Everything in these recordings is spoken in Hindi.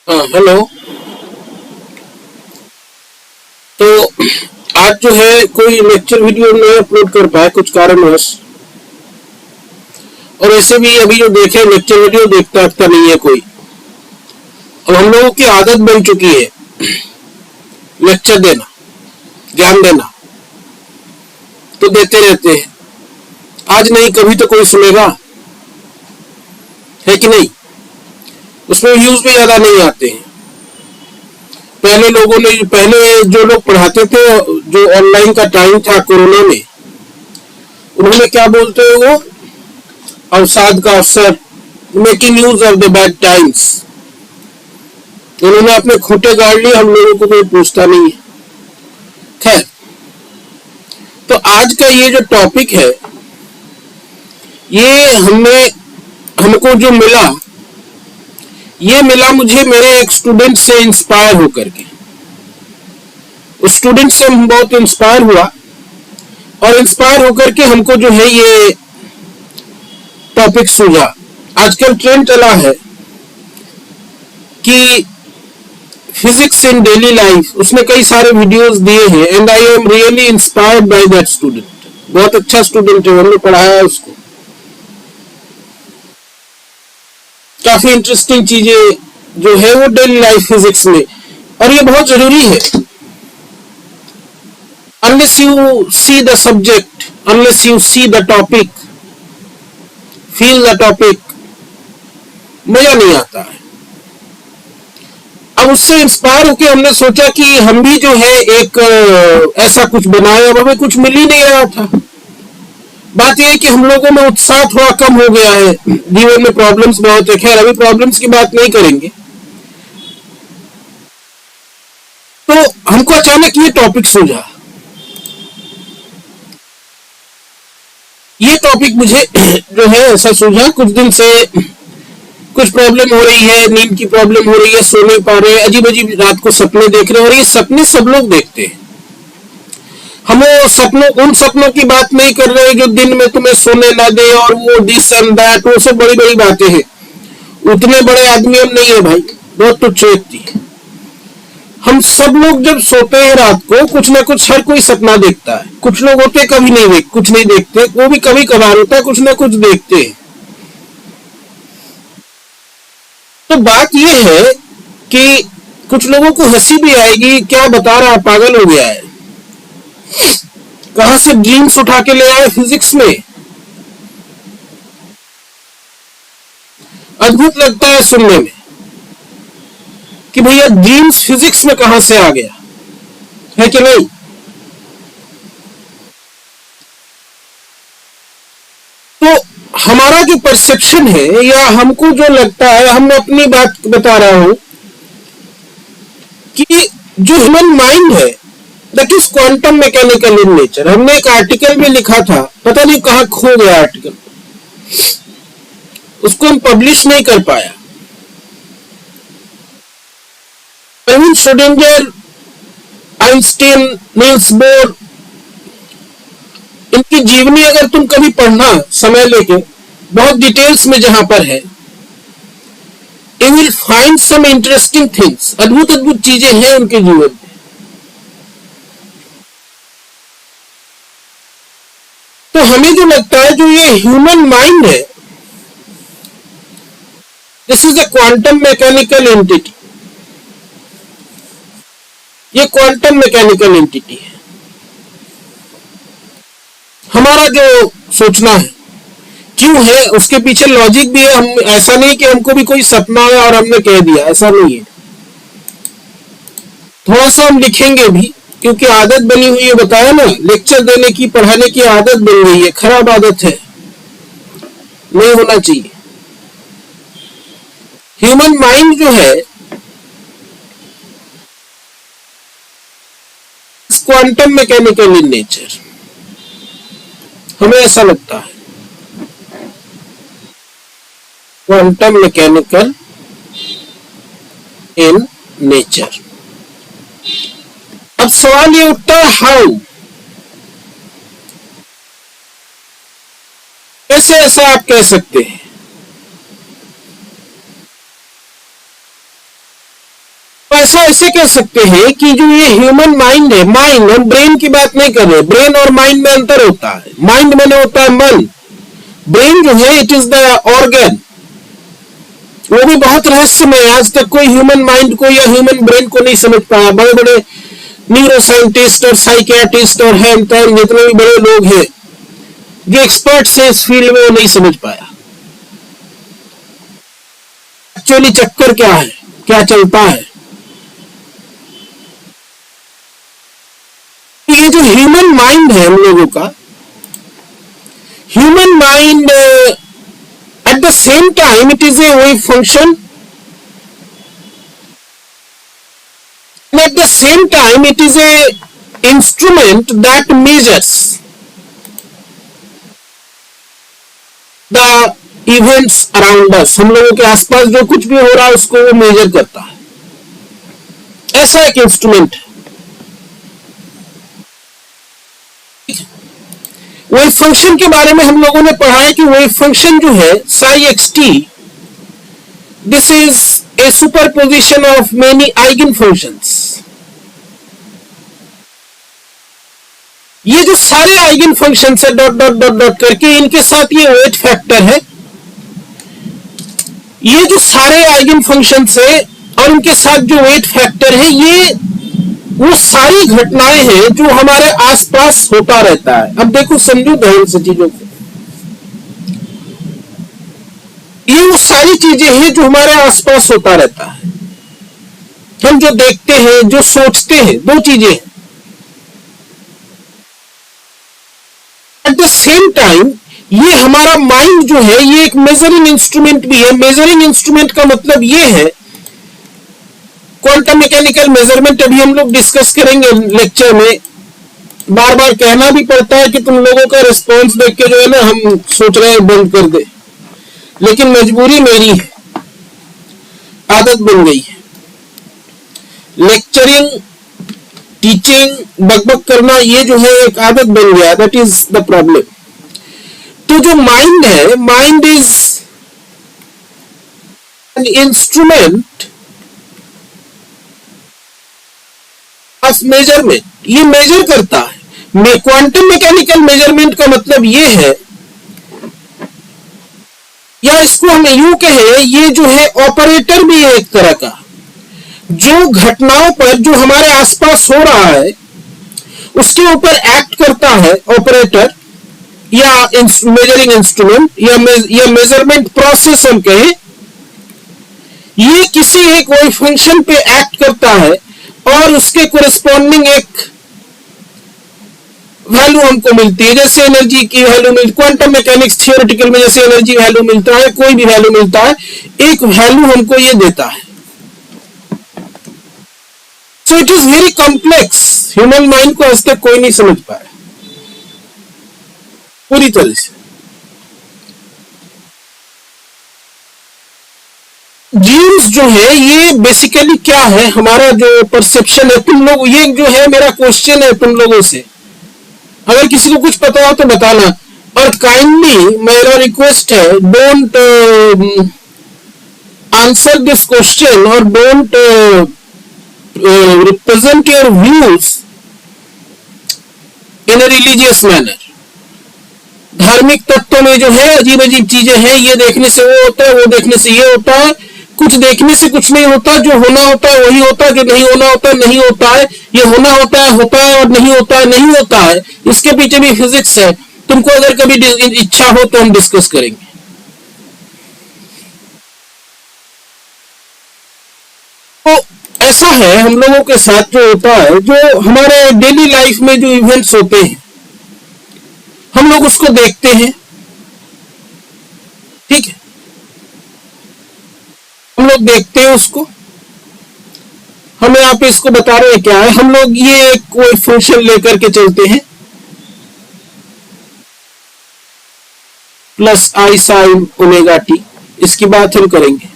हाँ हेलो। तो आज जो है कोई लेक्चर वीडियो नहीं अपलोड कर पाया कुछ कारणवश। और ऐसे भी अभी जो देखे लेक्चर वीडियो देखता नहीं है कोई। और हम लोगों की आदत बन चुकी है लेक्चर देना, ज्ञान देना, तो देते रहते हैं। आज नहीं कभी तो कोई सुनेगा, है कि नहीं? उसमें व्यूज भी ज्यादा नहीं आते हैं। पहले जो लोग पढ़ाते थे, जो ऑनलाइन का टाइम था कोरोना में, उन्होंने क्या बोलते हैं वो, अवसाद का अवसर, making use of the bad times. उन्होंने अपने खूंटे गाड़ लिए, हम लोगों को कोई पूछता नहीं है। खैर, तो आज का ये जो टॉपिक है, ये हमको जो मिला, ये मिला मुझे मेरे एक स्टूडेंट से इंस्पायर होकर के। उस स्टूडेंट से हम बहुत इंस्पायर हुआ, और इंस्पायर होकर के हमको जो है ये टॉपिक सूझा। आजकल ट्रेंड चला है कि फिजिक्स इन डेली लाइफ, उसने कई सारे वीडियोस दिए हैं, and I am really inspired by that student. बहुत अच्छा स्टूडेंट है, हमने पढ़ाया उसको। काफी इंटरेस्टिंग चीजें जो है वो डेली लाइफ फिजिक्स में, और ये बहुत जरूरी है। Unless you see the subject, unless you see the topic, feel the topic, मजा नहीं आता है। अब उससे इंस्पायर होकर हमने सोचा कि हम भी जो है एक ऐसा कुछ बनाए। अब हमें कुछ मिल ही नहीं रहा था। बात यह है कि हम लोगों में उत्साह थोड़ा कम हो गया है, जीवन में प्रॉब्लम्स बहुत है। खैर, अभी प्रॉब्लम्स की बात नहीं करेंगे। तो हमको अचानक ये टॉपिक सूझा। ये टॉपिक मुझे जो है ऐसा सूझा, कुछ दिन से कुछ प्रॉब्लम हो रही है, नींद की प्रॉब्लम हो रही है, सो नहीं पा रहे, अजीब अजीब रात को सपने देख रहे हैं। और ये सपने सब लोग देखते हैं। हम उन सपनों की बात नहीं कर रहे जो दिन में तुम्हें सोने ना दे, और वो दिस एंड दैट, वो सब बड़ी बड़ी बातें हैं। उतने बड़े आदमी हम नहीं है भाई, बहुत तुच्छ व्यक्ति। हम सब लोग जब सोते हैं रात को, कुछ ना कुछ हर कोई सपना देखता है। कुछ लोग होते कभी नहीं कुछ नहीं देखते, वो भी कभी कभार होता है, कुछ ना कुछ देखते हैं। तो बात यह है कि कुछ लोगों को हंसी भी आएगी, क्या बता रहा है, पागल हो गया है, कहां से ड्रीम्स उठा के ले आए फिजिक्स में। अद्भुत लगता है सुनने में कि भैया ड्रीम्स फिजिक्स में कहां से आ गया, है कि नहीं? तो हमारा जो परसेप्शन है, या हमको जो लगता है, हम अपनी बात बता रहा हूं कि जो ह्यूमन माइंड है that is quantum mechanical in nature. हमने एक आर्टिकल में लिखा था, पता नहीं कहां खो गया आर्टिकल, उसको हम पब्लिश नहीं कर पाया। Erwin Schrodinger, Einstein, Niels Bohr, इनकी जीवनी अगर तुम कभी पढ़ना समय लेके, बहुत डिटेल्स में जहां पर है, you will find some interesting things. अद्भुत अद्भुत चीजें हैं उनके जीवन में। तो हमें जो लगता है, जो ये ह्यूमन माइंड है, this is a quantum mechanical entity. ये क्वांटम मैकेनिकल एंटिटी है। हमारा जो सोचना है क्यों है, उसके पीछे लॉजिक भी है। हम ऐसा नहीं कि हमको भी कोई सपना है और हमने कह दिया, ऐसा नहीं है। थोड़ा सा हम लिखेंगे भी, क्योंकि आदत बनी हुई है। बताया ना, लेक्चर देने की, पढ़ाने की आदत बन गई है। खराब आदत है, नहीं होना चाहिए। ह्यूमन माइंड जो है, क्वांटम मैकेनिकल इन नेचर, हमें ऐसा लगता है। Quantum mechanical in nature. अब सवाल ये उठता है, हाउ, कैसे ऐसा आप कह सकते हैं? ऐसा ऐसे कह सकते हैं कि जो ये ह्यूमन माइंड है, माइंड, हम ब्रेन की बात नहीं कर रहे, ब्रेन और माइंड में अंतर होता है। माइंड मैंने होता है मन, ब्रेन जो है इट इज द ऑर्गन, वो भी बहुत रहस्यमय। आज तक कोई ह्यूमन माइंड को या ह्यूमन ब्रेन को नहीं समझ पाया। बड़े बड़े न्यूरो साइंटिस्ट और साइकियाट्रिस्ट और हैन तैन जितने भी बड़े लोग हैं जो एक्सपर्ट्स हैं इस फील्ड में, वो नहीं समझ पाया एक्चुअली चक्कर क्या है, क्या चलता है। ये जो ह्यूमन माइंड है हम लोगों का, human mind at the same time it is a wave function, and at the same time it is a instrument that measures the events around us। हम लोगों के आसपास जो कुछ भी हो रहा है उसको वो मेजर करता है, ऐसा एक इंस्ट्रूमेंट है। वेव फंक्शन के बारे में हम लोगों ने पढ़ा है कि वेव फंक्शन जो है Sai x T, this is a superposition of many eigen functions. ये जो सारे आइगन फंक्शंस है डॉट डॉट डॉट डॉट करके, इनके साथ ये वेट फैक्टर है। ये जो सारे आइगन फंक्शंस है और उनके साथ जो वेट फैक्टर है, ये वो सारी घटनाएं हैं जो हमारे आसपास होता रहता है। अब देखो, समझो ध्यान से चीजों को, ये वो सारी चीजें हैं जो हमारे आसपास होता रहता है। हम जो देखते हैं, जो सोचते हैं, दो चीजें हैं। एट द सेम टाइम ये हमारा माइंड जो है ये एक मेजरिंग इंस्ट्रूमेंट भी है। मेजरिंग इंस्ट्रूमेंट का मतलब ये है, क्वांटम मैकेनिकल मेजरमेंट अभी हम लोग डिस्कस करेंगे लेक्चर में। बार बार कहना भी पड़ता है कि तुम लोगों का रिस्पॉन्स देख के जो है ना हम सोच रहे हैं बंद कर दे, लेकिन मजबूरी मेरी है, आदत बन गई है। लेक्चरिंग, टीचिंग, बकबक करना, ये जो है एक आदत बन गया। That is the problem. तो जो माइंड है, mind is an instrument of measurement. ये मेजर करता है। क्वांटम मैकेनिकल मेजरमेंट का मतलब ये है, या इसको हम यूं कहें, ये जो है ऑपरेटर भी है एक तरह का, जो घटनाओं पर जो हमारे आसपास हो रहा है उसके ऊपर एक्ट करता है ऑपरेटर या मेजरिंग इंस्ट्रूमेंट या मेजरमेंट प्रोसेस हम कहें। ये किसी एक वेव फंक्शन पे एक्ट करता है और उसके कोरेस्पॉन्डिंग एक वैल्यू हमको मिलती है। जैसे एनर्जी की वैल्यू मिलती, क्वांटम मैकेनिक्स थियोरेटिकल में जैसे एनर्जी वैल्यू मिलता है, कोई भी वैल्यू मिलता है, एक वैल्यू हमको ये देता है। So it is very complex. Human mind को आज तक कोई नहीं समझ पाया पूरी तरह से। जीन्स जो है ये बेसिकली क्या है, हमारा जो परसेप्शन है। तुम लोग, ये जो है मेरा क्वेश्चन है तुम लोगों से, अगर किसी को कुछ पता हो तो बताना। और काइंडली मेरा रिक्वेस्ट है, डोंट आंसर दिस क्वेश्चन और don't represent your views in a religious manner. धार्मिक तत्वों में जो है अजीब अजीब चीजें हैं, ये देखने से वो होता है, वो देखने से ये होता है। कुछ देखने से कुछ नहीं होता, जो होना होता है वही होता है, जो नहीं होना होता है नहीं होता है। ये होना होता है और नहीं होता है नहीं होता है। इसके पीछे भी फिजिक्स है। तुमको अगर कभी इच्छा हो तो हम डिस्कस करेंगे। तो ऐसा है हम लोगों के साथ जो होता है, जो हमारे डेली लाइफ में जो इवेंट्स होते हैं हम लोग उसको देखते हैं, ठीक है, हम लोग देखते हैं उसको। हम यहाँ पे इसको बता रहे हैं क्या है। हम लोग ये कोई फंक्शन लेकर के चलते हैं, प्लस आई साइन ओमेगा टी, इसकी बात हम करेंगे।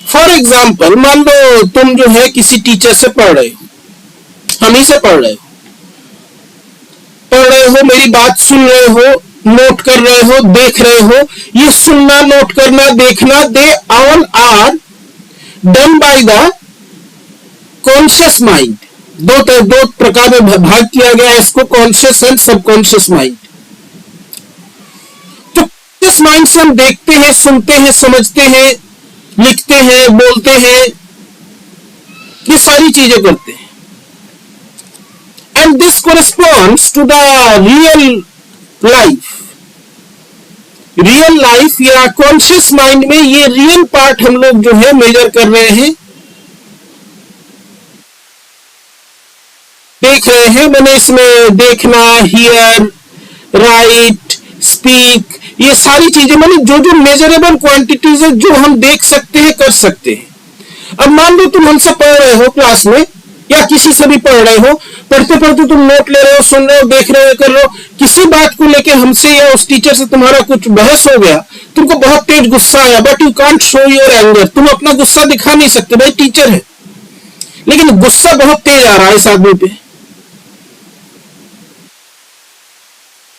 फॉर एग्जाम्पल, मान लो तुम जो है किसी टीचर से पढ़ रहे हो, हम ही से पढ़ रहे हो, मेरी बात सुन रहे हो, नोट कर रहे हो, देख रहे हो। ये सुनना, नोट करना, देखना, they all are done by the conscious mind, दो प्रकार में भाग किया गया है इसको, कॉन्शियस एंड सबकॉन्शियस माइंड। तो कॉन्शियस माइंड से हम देखते हैं, सुनते हैं, समझते हैं, लिखते हैं, बोलते हैं, ये सारी चीजें करते हैं। And this corresponds to the real life. Real life या कॉन्शियस माइंड में ये रियल पार्ट हम लोग जो है मेजर कर रहे हैं, देख रहे हैं। मैंने इसमें देखना, हियर, राइट, स्पीक, ये सारी चीजें मैंने जो मेजरेबल क्वांटिटीज है जो हम देख सकते हैं, कर सकते हैं। अब मान लो तुम हमसे पढ़ रहे हो क्लास में, या किसी से भी पढ़ रहे हो, पढ़ते पढ़ते तुम नोट ले रहे हो, सुन रहे हो, देख रहे हो, कर रहे हो, किसी बात को लेके हमसे या उस टीचर से तुम्हारा कुछ बहस हो गया, तुमको बहुत तेज गुस्सा आया, but you can't show your anger. तुम अपना गुस्सा दिखा नहीं सकते, भाई टीचर है, लेकिन गुस्सा बहुत तेज आ रहा है इस आदमी पे,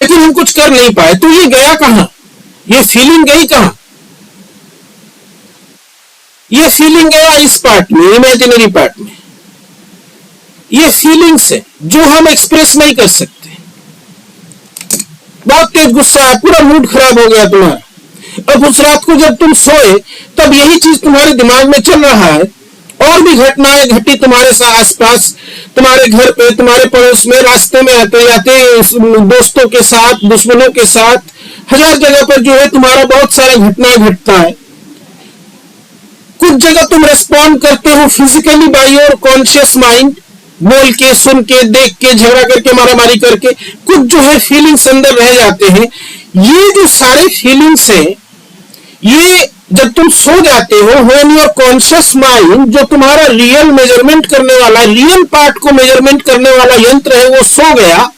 लेकिन हम कुछ कर नहीं पाए। तो ये गया कहां? ये फीलिंग गई कहां? ये फीलिंग गया इस पार्ट में, इमेजिनरी पार्ट में। ये फीलिंग्स है जो हम एक्सप्रेस नहीं कर सकते। बहुत तेज गुस्सा है, पूरा मूड खराब हो गया तुम्हारा। अब उस रात को जब तुम सोए तब यही चीज तुम्हारे दिमाग में चल रहा है, और भी घटनाएं घटी तुम्हारे साथ आसपास, तुम्हारे घर पे, तुम्हारे पड़ोस में, रास्ते में आते जाते, दोस्तों के साथ, दुश्मनों के साथ, हजार जगह पर जो है तुम्हारा बहुत सारा घटनाएं घटता है। कुछ जगह तुम रेस्पॉन्ड करते हो physically by your conscious mind, बोल के, सुन के, देख के, झगड़ा करके, मारामारी करके। कुछ जो है फीलिंग्स अंदर रह जाते हैं। ये जो सारे फीलिंग्स है, ये जब तुम सो जाते हो, व्हेन योर कॉन्शियस माइंड, जो तुम्हारा रियल मेजरमेंट करने वाला, रियल पार्ट को मेजरमेंट करने वाला यंत्र है, वो सो गया।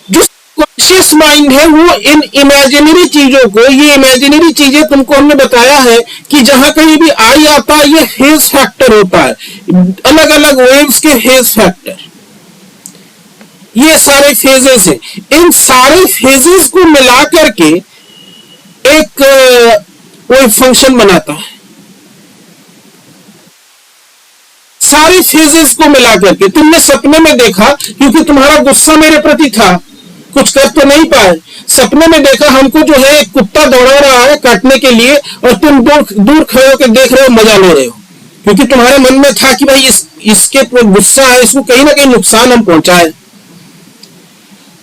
जो कॉन्शियस माइंड है वो इन इमेजिनरी चीजों को, ये इमेजिनरी चीजें तुमको हमने बताया है कि जहां कहीं भी आई आता है, ये फेज फैक्टर होता है, अलग अलग वेव्स के फेज फैक्टर, ये सारे फेजेस है। इन सारे फेजेस को मिला करके एक वो फंक्शन बनाता है। सारे फेजेस को मिला करके तुमने सपने में देखा, क्योंकि तुम्हारा गुस्सा मेरे प्रति था, कुछ कर तो नहीं पाए, सपने में देखा हमको जो है एक कुत्ता दौड़ा रहा है काटने के लिए, और तुम दूर खड़े होकर देख रहे हो, मजा ले रहे हो, क्योंकि तुम्हारे मन में था कि भाई इसके गुस्सा है, इसको कहीं ना कहीं नुकसान हम पहुंचाए।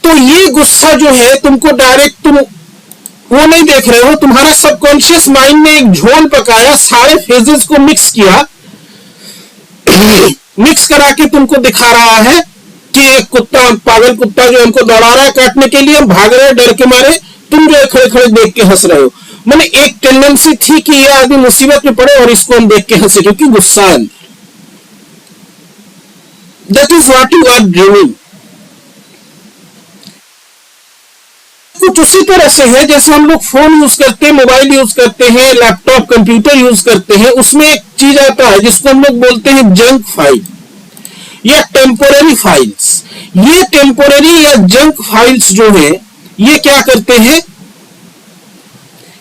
तो ये गुस्सा जो है तुमको डायरेक्ट, तुम वो नहीं देख रहे हो, तुम्हारा सबकॉन्शियस माइंड ने एक झोल पकाया, सारे फेजेस को मिक्स किया, मिक्स करा के तुमको दिखा रहा है कि एक कुत्ता, पागल कुत्ता जो हमको दौड़ा रहा है काटने के लिए, हम भाग रहे हैं डर के मारे, तुम जो है खड़े खड़े देख के हंस रहे हो। मैंने एक टेंडेंसी थी कि ये आदमी मुसीबत में पड़े और इसको हम देख के हंसे, क्योंकि गुस्सा है। That is what you are dreaming. कुछ उसी तरह से है जैसे हम लोग फोन यूज करते हैं, मोबाइल यूज करते हैं, लैपटॉप, कंप्यूटर यूज करते हैं, उसमें एक चीज आता है जिसको हम लोग बोलते हैं जंक फाइल या टेम्पोररी फाइल्स। ये टेम्पोररी या जंक फाइल्स जो है, ये क्या करते हैं,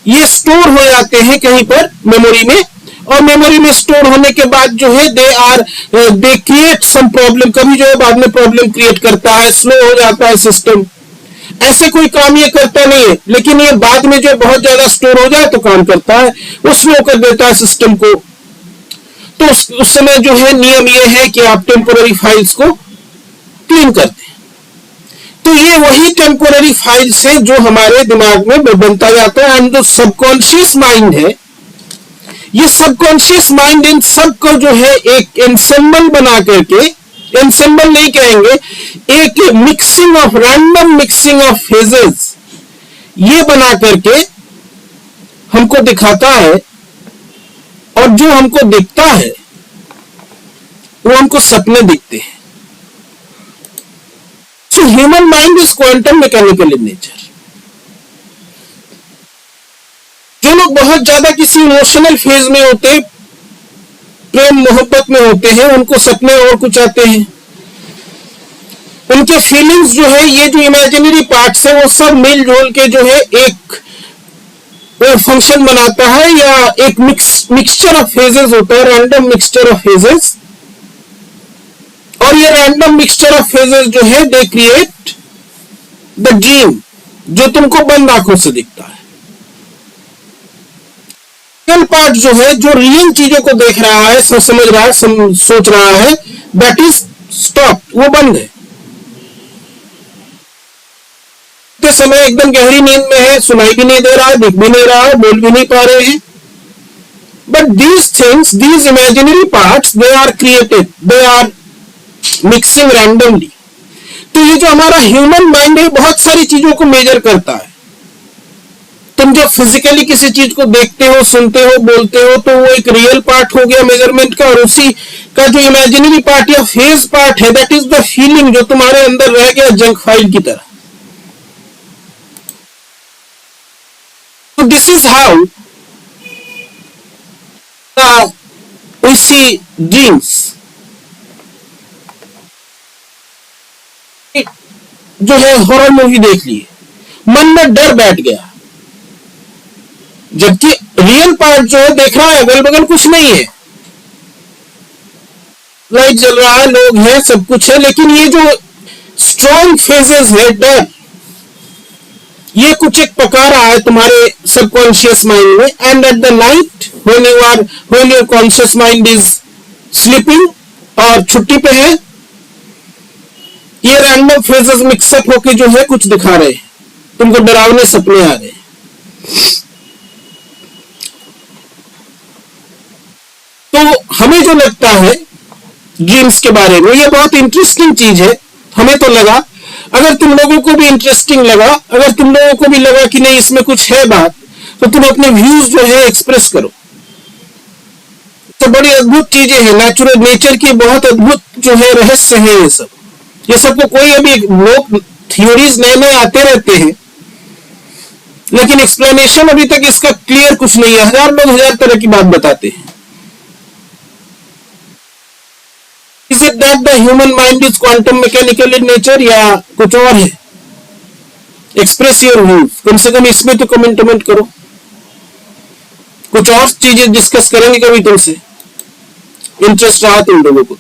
ये स्टोर हो जाते हैं कहीं पर मेमोरी में, और मेमोरी में स्टोर होने के बाद जो है दे क्रिएट सम प्रॉब्लम। कभी जो है बाद में प्रॉब्लम क्रिएट करता है, स्लो हो जाता है सिस्टम, ऐसे कोई काम ये करता नहीं है, लेकिन ये बाद में जो बहुत ज्यादा स्टोर हो जाए तो काम करता है, वो स्लो कर देता है सिस्टम को। तो उस समय जो है नियम ये है कि आप टेम्पोररी फाइल्स को क्लीन कर दें। तो ये वही टेम्पोररी फाइल्स है जो हमारे दिमाग में बनता जाता है। एंड जो सबकॉन्शियस माइंड है, ये सबकॉन्शियस माइंड इन सब को जो है एक एंसेम्बल बना करके, एंसेम्बल नहीं कहेंगे, एक mixing of, random mixing of phases, ये बना करके हमको दिखाता है, और जो हमको दिखता है वो हमको सपने दिखते हैं। So human mind is quantum mechanical in nature. जो लोग बहुत ज्यादा किसी इमोशनल फेज में होते, प्रेम मोहब्बत में होते हैं, उनको सपने और कुछ आते हैं, उनके फीलिंग्स जो है, ये जो इमेजिनरी पार्ट्स है, वो सब मिलजुल के जो है एक फंक्शन बनाता है, या एक मिक्स मिक्सचर ऑफ फेजेस होता है, रैंडम मिक्सचर ऑफ फेजेस। और ये रैंडम मिक्सचर ऑफ फेजेस जो है दे क्रिएट द ड्रीम, जो तुमको बंद आंखों से दिखता है। रियल पार्ट जो है, जो रियल चीजों को देख रहा है, समझ रहा है, सोच रहा है, दैट इज स्टॉप, वो बंद है। समय एकदम गहरी नींद में है, सुनाई भी नहीं दे रहा है, दिख भी नहीं रहा है, बोल भी नहीं पा रहे हैं। But these things, these imaginary parts, they are created, they are mixing randomly. तो ये जो हमारा ह्यूमन माइंड है, बहुत सारी चीजों को मेजर करता है। तुम जब फिजिकली किसी चीज को देखते हो, सुनते हो, बोलते हो, तो वो एक रियल पार्ट हो गया मेजरमेंट का, और उसी का जो इमेजिनरी पार्ट या फेज पार्ट है, दैट इज द फीलिंग, जो तुम्हारे अंदर रह गया जंक फाइल की तरह। So this is how we see dreams. जो है हॉरर मूवी देख ली, मन में डर बैठ गया, जबकि रियल पार्ट जो है देख रहा है अगल बगल कुछ नहीं है, लाइट जल रहा है, लोग हैं, सब कुछ है, लेकिन ये जो स्ट्रॉन्ग फेजेस है, डर, ये कुछ एक पका रहा है तुम्हारे सबकॉन्शियस माइंड में। And at the night when your conscious mind is sleeping और छुट्टी पे है, ये रैंडम फेजेस मिक्सअप होके जो है कुछ दिखा रहे हैं, तुमको डरावने सपने आ रहे हैं। तो हमें जो लगता है ड्रीम्स के बारे में, ये बहुत इंटरेस्टिंग चीज है, हमें तो लगा। अगर तुम लोगों को भी इंटरेस्टिंग लगा, अगर तुम लोगों को भी लगा कि नहीं इसमें कुछ है बात, तो तुम अपने व्यूज जो है एक्सप्रेस करो। तो बड़ी अद्भुत चीजें हैं, नेचुरल नेचर की बहुत अद्भुत जो है रहस्य है ये सब को कोई, अभी लोग थ्योरीज नए नए आते रहते हैं, लेकिन एक्सप्लेनेशन अभी तक इसका क्लियर कुछ नहीं है। हजार लोग हजार तरह की बात बताते हैं। Is it that the human mind is quantum mechanical in nature, या कुछ और है? एक्सप्रेस योर व्यूज, कम से कम इसमें तो कमेंट करो। कुछ और चीजें डिस्कस करेंगे कभी तुमसे, इंटरेस्ट रहा तुम लोगों को।